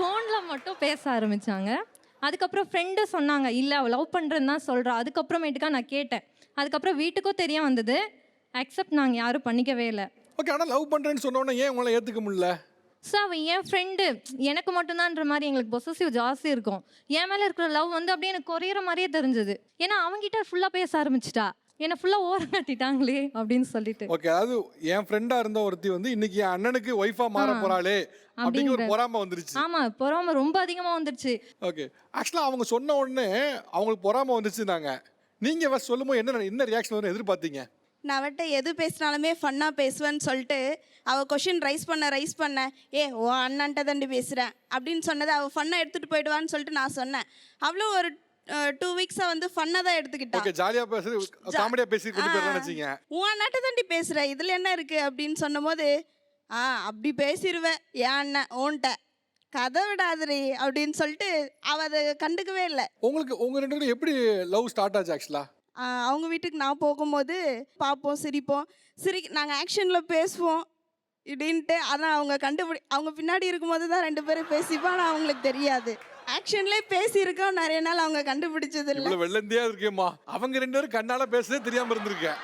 ஃபோனில் மட்டும் பேச ஆரம்பித்தாங்க. அதுக்கப்புறம் ஃப்ரெண்டு சொன்னாங்க, இல்லை அவள் லவ் பண்ணுறேன்னு தான் சொல்கிறா. அதுக்கப்புறமேட்டுக்கா நான் கேட்டேன். அதுக்கப்புறம் வீட்டுக்கும் தெரிய வந்தது. அக்செப்ட் நாங்கள் யாரும் பண்ணிக்கவே இல்லை. ஓகே, ஆனால் லவ் பண்ணுறேன்னு சொன்னோன்னே ஏன் உங்களால் ஏற்றுக்க முடியல? ஸோ அவன் என் ஃப்ரெண்டு, எனக்கு மட்டும்தான்ற மாதிரி எங்களுக்கு பொசசிவ் ஜாஸ்தி இருக்கும். என் மேலே இருக்கிற லவ் வந்து அப்படியே எனக்கு குறையிற மாதிரியே தெரிஞ்சது. ஏன்னா அவங்ககிட்ட ஃபுல்லாக பேச ஆரம்பிச்சிட்டா, என்னை ஃபுல்லாக ஓரம் கட்டிட்டாங்களே அப்படின்னு சொல்லிட்டு. ஓகே, அதாவது என் ஃப்ரெண்டாக இருந்த ஒருத்தி வந்து இன்னைக்கு என் அண்ணனுக்கு ஒய்ஃபாக மாற போகிறாளே அப்படிங்கிற ஒரு பொறாமை வந்துருச்சு. ஆமாம், பொறாமை ரொம்ப அதிகமாக வந்துருச்சு. ஓகே, ஆக்சுவலாக அவங்க சொன்ன உடனே அவங்களுக்கு பொறாமை வந்துச்சுன்னாங்க. நீங்கள் ஃபஸ்ட் சொல்லும்போது என்ன ரியாக்ஷன் வரும் எதிர்பார்த்தீங்க? நான் அவட்ட எது பேசினாலுமே ஃபன்னாக பேசுவேன்னு சொல்லிட்டு அவள் கொஷின் ரைஸ் பண்ண ஓ அண்ணன்ட்ட தாண்டி பேசுகிறேன் அப்படின்னு சொன்னதை அவள் ஃபன்னாக எடுத்துகிட்டு போயிடுவான்னு சொல்லிட்டு நான் சொன்னேன். அவ்வளோ ஒரு 2 வீக்ஸாக வந்து ஃபன்னாக தான் எடுத்துக்கிட்டா. ஓகே, ஜாலியாக பேசுறது, காமெடியாக பேசி கொண்டு போயிடலாம்னு வச்சிங்க. உன் அண்ணாட்ட தாண்டி பேசுகிறேன், இதில் என்ன இருக்குது அப்படின்னு சொன்னபோது அப்படி பேசிடுவேன் என் அண்ணன் ஓன்ட்ட கதை விடாதுரி அப்படின்னு சொல்லிட்டு அவள் அதை கண்டுக்கவே இல்லை. உங்களுக்கு உங்கள் ரெண்டு பேரும் எப்படி லவ் ஸ்டார்ட் ஆச்சு ஆக்சுவலாக? அவங்க வீட்டுக்கு நான் போகும்போது பார்ப்போம், சிரிப்போம், நாங்கள் ஆக்ஷனில் பேசுவோம் இப்படின்ட்டு. ஆனால் அவங்க பின்னாடி இருக்கும்போது தான் 2 பேரும் பேசிப்போம். ஆனால் அவங்களுக்கு தெரியாது. ஆக்ஷன்லேயே பேசியிருக்கோம் நிறைய நாள், அவங்க கண்டுபிடிச்சது இல்லை. வெள்ளந்தியா இருக்கேம்மா, அவங்க 2 பேரும் கண்ணால் பேசுறதே தெரியாமல் இருந்திருக்கேன்.